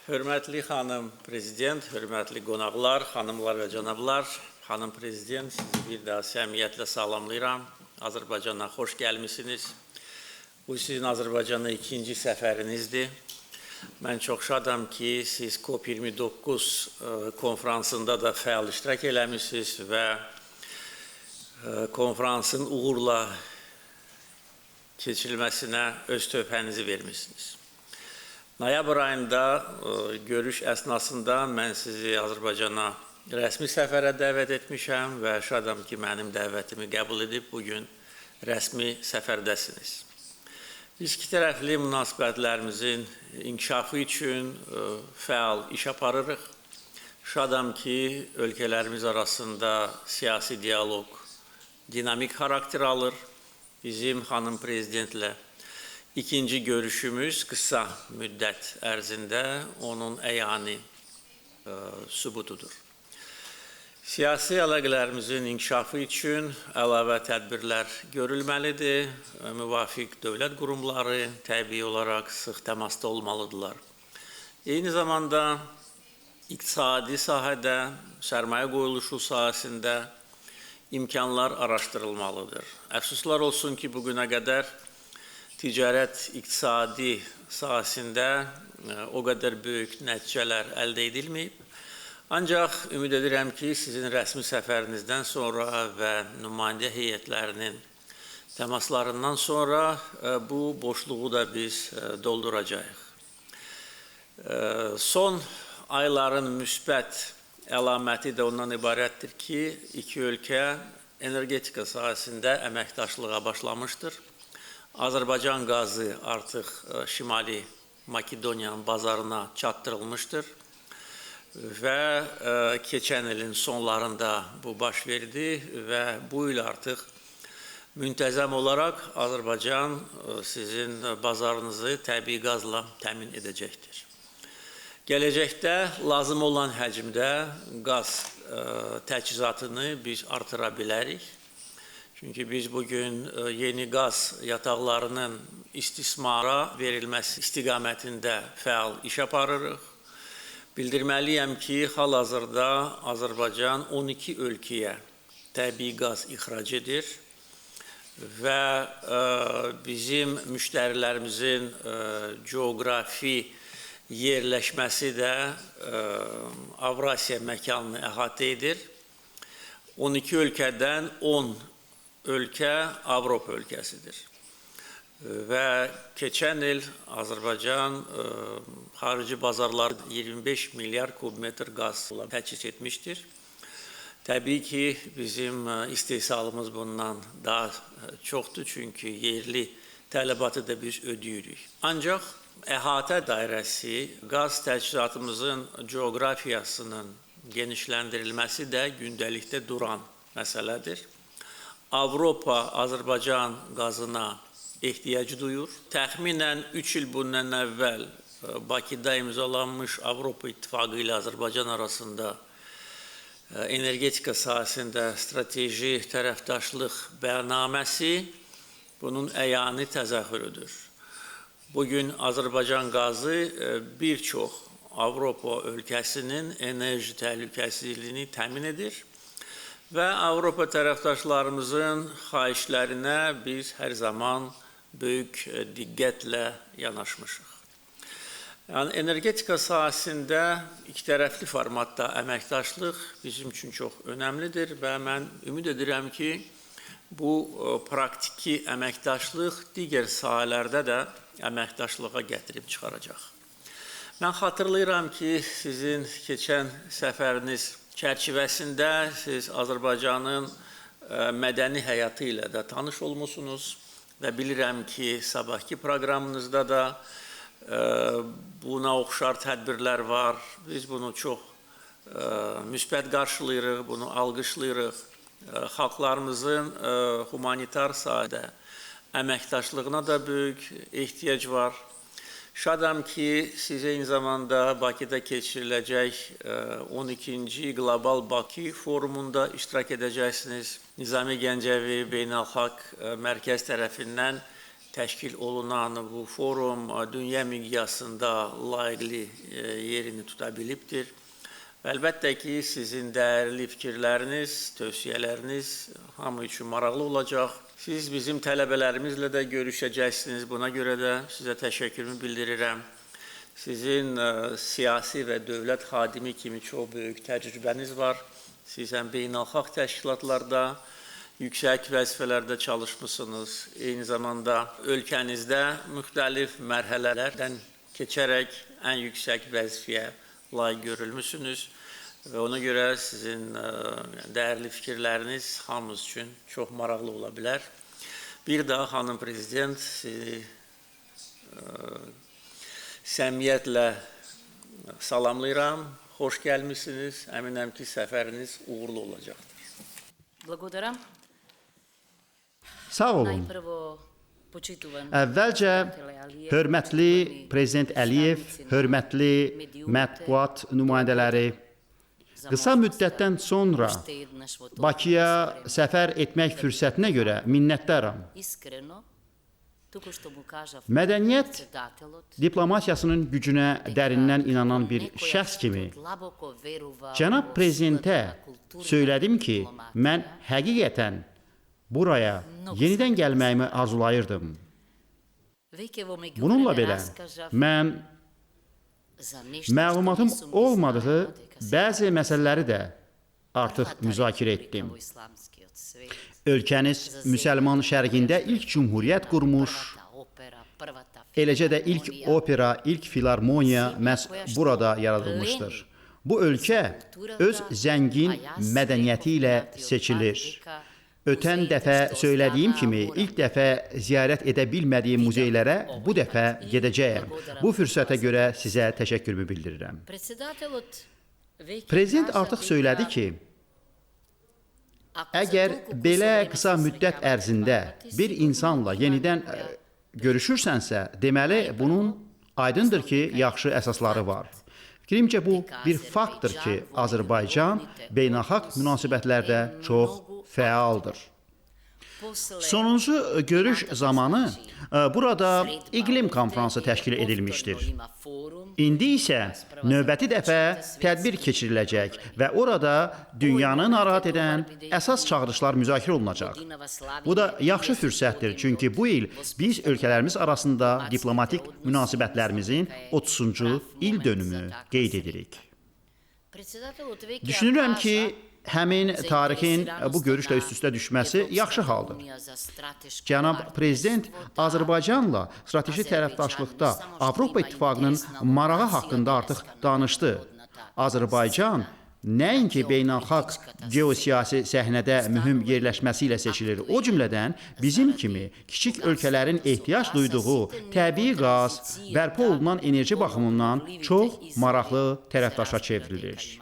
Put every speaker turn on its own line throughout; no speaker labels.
Hörmətli xanım prezident, hörmətli qonaqlar, xanımlar və cənablar, xanım prezident, sizi bir daha səmiyyətlə salamlayıram. Azərbaycana xoş gəlmisiniz. Bu sizin Azərbaycana ikinci səfərinizdir. Mən çox şadam ki, siz COP29 konferansında da fəal iştirak eləmişsiniz və konferansın uğurla keçirilməsinə öz töhfənizi vermişsiniz. Noyabr ayında görüş əsnasında mən sizi Azərbaycana rəsmi səfərə dəvət etmişəm və şadam ki, mənim dəvətimi qəbul edib bugün rəsmi səfərdəsiniz. Biz iki tərəfli münasibətlərimizin inkişafı üçün fəal iş aparırıq. Şadam ki, ölkələrimiz arasında siyasi dialoq dinamik xarakter alır. Bizim xanım prezidentlə İkinci görüşümüz qısa müddət ərzində onun əyani sübutudur. Siyasi əlaqələrimizin inkişafı üçün əlavə tədbirlər görülməlidir. Müvafiq dövlət qurumları təbii olaraq sıx təmasda olmalıdırlar. Eyni zamanda iqtisadi sahədə, sərmayə qoyuluşu sahəsində imkanlar araşdırılmalıdır. Əfsuslar olsun ki, bugünə qədər ticarət, iqtisadi sahəsində o qədər böyük nəticələr əldə edilməyib. Ancaq ümid edirəm ki, sizin rəsmi səfərinizdən sonra və nümayəndə heyətlərinin təmaslarından sonra bu boşluğu da biz dolduracağıq. Son ayların müsbət əlaməti də ondan ibarətdir ki, iki ölkə energetika sahəsində əməkdaşlığa başlamışdır. Azərbaycan qazı artıq Şimali Makedoniyanın bazarına çatdırılmışdır və keçən ilin sonlarında bu baş verdi və bu il artıq müntəzəm olaraq Azərbaycan sizin bazarınızı təbii qazla təmin edəcəkdir. Gələcəkdə lazım olan həcmdə qaz təchizatını biz artıra bilərik. Çünki biz bugün yeni qaz yataqlarının istismara verilməsi istiqamətində fəal iş aparırıq. Bildirməliyəm ki, hal-hazırda Azərbaycan 12 ölkəyə təbii qaz ixrac edir və bizim müştərilərimizin coğrafi yerləşməsi də Avrasiya məkanını əhatə edir. 12 ölkədən 10 ölkə Avropa ölkəsidir. Və keçən il Azərbaycan xarici bazarlar 25 milyar kubmetr qaz təchiz etmişdir. Təbii ki, bizim istehsalımız bundan daha çoxdur, çünki yerli tələbatı da biz ödəyirik. Ancaq əhatə dairəsi qaz təchizatımızın coğrafiyasının genişləndirilməsi də gündəlikdə duran məsələdir. Avropa Azərbaycan qazına ehtiyac duyur. Təxminən 3 il bundan əvvəl Bakıda imzalanmış Avropa İttifaqı ilə Azərbaycan arasında energetika sahəsində strateji tərəfdaşlıq bəyannaməsi bunun əyani təzahürüdür. Bugün Azərbaycan qazı bir çox Avropa ölkəsinin enerji təhlükəsizliyini təmin edir və Avropa tərəfdaşlarımızın xahişlərinə biz hər zaman böyük diqqətlə yanaşmışıq. Yəni, energetika sahəsində iki tərəfli formatda əməkdaşlıq bizim üçün çox önəmlidir və mən ümid edirəm ki, bu praktiki əməkdaşlıq digər sahələrdə də əməkdaşlığa gətirib çıxaracaq. Mən xatırlayıram ki, sizin keçən səfəriniz çərçivəsində siz Azərbaycanın mədəni həyatı ilə də tanış olmusunuz və bilirəm ki, sabahki proqramınızda da buna oxşar tədbirlər var. Biz bunu çox müsbət qarşılayırıq, bunu alqışlayırıq. Xalqlarımızın humanitar sahədə əməkdaşlığına da böyük ehtiyac var. Şadam ki, siz eyni zamanda Bakıda keçiriləcək 12-ci Qlobal Bakı forumunda iştirak edəcəksiniz. Nizami Gəncəvi Beynəlxalq Mərkəz tərəfindən təşkil olunan bu forum dünya miqyasında layiqli yerini tuta bilibdir. Əlbəttə ki, sizin dəyərli fikirləriniz, tövsiyələriniz hamı üçün maraqlı olacaq. Siz bizim tələbələrimizlə də görüşəcəksiniz. Buna görə də sizə təşəkkürümü bildirirəm. Sizin siyasi və dövlət xadimi kimi çox böyük təcrübəniz var. Siz həm beynəlxalq təşkilatlarda, yüksək vəzifələrdə çalışmışsınız. Eyni zamanda ölkənizdə müxtəlif mərhələlərdən keçərək ən yüksək vəzifəyə layiq görülmüsünüz və ona görə sizin dəyərli fikirləriniz hamımız üçün çox maraqlı ola bilər. Bir daha xanım prezident sizi səmiyyətlə salamlayıram. Xoş gəlmişsiniz. Əminəm ki, səfəriniz uğurlu olacaqdır.
Благодаря.
Sağ olun.
Najprvo počitуван
Əvvəlcə hörmətli Prezident Əliyev, hörmətli mətbuat nümayəndələri, qısa müddətdən sonra Bakıya səfər etmək fürsətinə görə minnətdaram.
Iskreno, тук што му кажа
Mədəniyyət
председателот,
diplomatiyasının gücünə dərindən inanan bir şəxs kimi
длабоко верува
Cənab Prezidentə söylədim ki, mən həqiqətən buraya yenidən gəlməyimi arzulayırdım. Bununla belə, mən məlumatım olmadığı bəzi məsələləri də artıq müzakirə etdim. Ölkəniz müsəlman şərqində ilk cümhuriyyət qurmuş, eləcə də ilk opera, ilk filarmoniya məhz burada yaradılmışdır. Bu ölkə öz zəngin mədəniyyəti ilə seçilir. Ötən dəfə söylədiyim kimi, ilk dəfə ziyarət edə bilmədiyim muzeylərə bu dəfə gedəcəyəm. Bu fürsətə görə sizə təşəkkürümü bildirirəm. Prezident artıq söylədi ki, əgər belə qısa müddət ərzində bir insanla yenidən görüşürsənsə, deməli, bunun aydındır ki, yaxşı əsasları var. Fikrimcə, bu bir faktdır ki, Azərbaycan beynəlxalq münasibətlərdə çox fəaldır. Sonuncu görüş zamanı burada iqlim konfransı təşkil edilmişdir. İndi isə növbəti dəfə tədbir keçiriləcək və orada dünyanı narahat edən əsas çağırışlar müzakirə olunacaq. Bu da yaxşı fürsətdir, çünki bu il biz ölkələrimiz arasında diplomatik münasibətlərimizin 30-cu il dönümü qeyd edirik. Düşünürəm ki, həmin tarixin bu görüşlə üst-üstə düşməsi yaxşı haldır. Cənab Prezident Azərbaycanla strateji tərəfdaşlıqda Avropa İttifaqının marağı haqqında artıq danışdı. Azərbaycan nəinki beynəlxalq geosiyasi səhnədə mühüm yerləşməsi ilə seçilir, o cümlədən bizim kimi kiçik ölkələrin ehtiyac duyduğu təbii qaz, bərpa olunan enerji baxımından çox maraqlı tərəfdaşa çevrilir.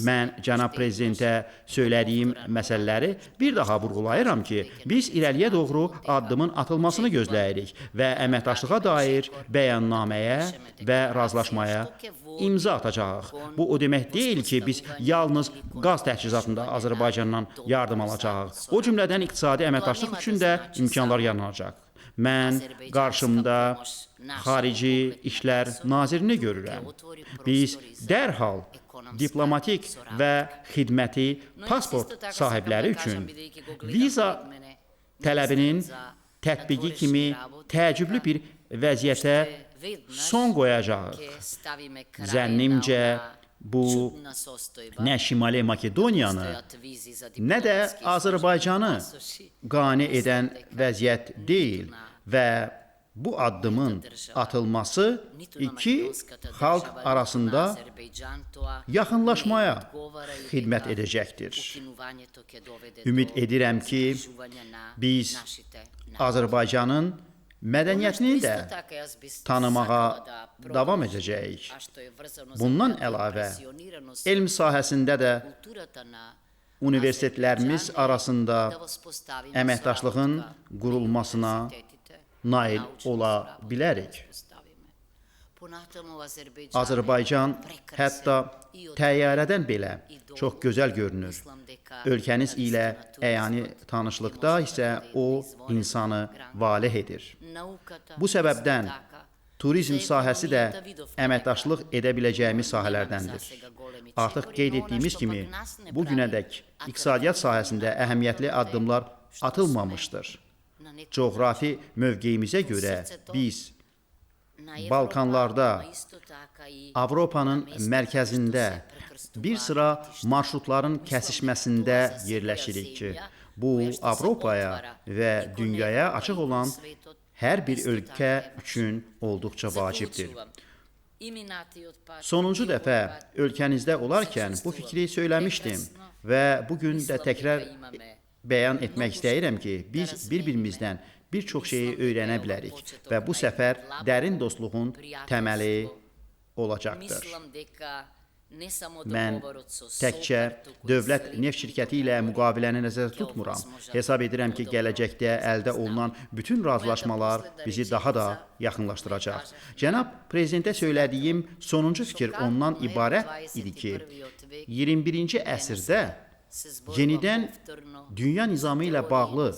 Mən cənab prezidentə söylədiyim məsələləri bir daha vurğulayıram ki, biz irəliyə doğru addımın atılmasını gözləyirik və əməkdaşlığa dair bəyannaməyə və razılaşmaya imza atacağıq. Bu o demək deyil ki, biz yalnız qaz təchizatında Azərbaycandan yardım alacağıq. O cümlədən iqtisadi əməkdaşlıq üçün də imkanlar yaranacaq. Mən qarşımda Xarici İşlər Nazirini görürəm. Biz dərhal diplomatik və xidməti pasport sahibləri üçün viza tələbinin tətbiqi kimi təəccüblü bir vəziyyətə son qoyacağıq. Zənnimcə, bu nə Şimali Makedoniyanı, nə də Azərbaycanı qane edən vəziyyət deyil və bu addımın atılması iki xalq arasında yaxınlaşmaya xidmət edəcəkdir. Ümid edirəm ki, biz Azərbaycanın mədəniyyətini də tanımağa davam edəcəyik. Bundan əlavə, elm sahəsində də universitetlərimiz arasında əməkdaşlığın qurulmasına nail ola bilərik. Azərbaycan hətta təyyarədən belə çox gözəl görünür. Ölkəniz ilə əyani tanışlıqda isə o insanı valeh edir. Bu səbəbdən turizm sahəsi də əməkdaşlıq edə biləcəyimiz sahələrdəndir. Artıq qeyd etdiyimiz kimi, bu günədək iqtisadiyyat sahəsində əhəmiyyətli addımlar atılmamışdır. Coğrafi mövqeyimizə görə biz Balkanlarda, Avropanın mərkəzində bir sıra marşrutların kəsişməsində yerləşirik ki, bu Avropaya və dünyaya açıq olan hər bir ölkə üçün olduqca vacibdir. Sonuncu dəfə ölkənizdə olarkən bu fikri söyləmişdim və bugün də təkrar bəyan etmək istəyirəm ki, biz bir-birimizdən bir çox şeyi öyrənə bilərik və bu səfər dərin dostluğun təməli olacaqdır. Mən təkcə dövlət neft şirkəti ilə müqaviləni nəzərdə tutmuram. Hesab edirəm ki, gələcəkdə əldə olunan bütün razılaşmalar bizi daha da yaxınlaşdıracaq. Cənab Prezidentə söylədiyim sonuncu fikir ondan ibarət idi ki, 21-ci əsrdə yenidən dünya nizamı ilə bağlı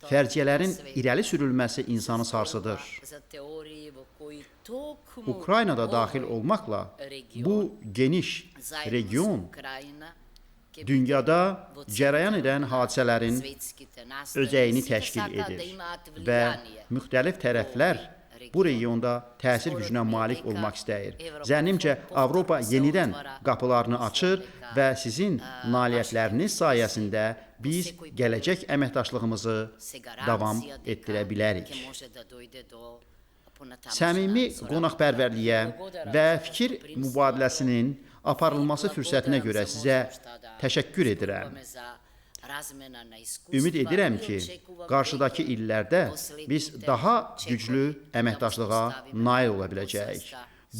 fərciyyələrin irəli sürülməsi insanı sarsıdır. Ukraynada daxil olmaqla bu geniş region dünyada cərəyan edən hadisələrin özəyini təşkil edir və müxtəlif tərəflər bu regionda təsir gücünə malik olmaq istəyir. Zənnimcə, Avropa yenidən qapılarını açır və sizin nailiyyətləriniz sayəsində biz gələcək əməkdaşlığımızı davam etdirə bilərik. Səmimi qonaqpərvərliyə və fikir mübadiləsinin aparılması fürsətinə görə sizə təşəkkür edirəm. Ümid edirəm ki, qarşıdakı illərdə biz daha güclü əməkdaşlığa nail ola biləcəyik.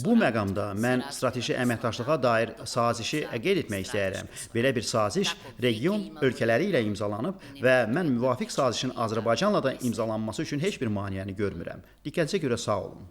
Bu məqamda mən strateji əməkdaşlığa dair sazişi qeyd etmək istəyirəm. Belə bir saziş region ölkələri ilə imzalanıb və mən müvafiq sazişin Azərbaycanla da imzalanması üçün heç bir maneəni görmürəm. Diqqətinizə görə sağ olun.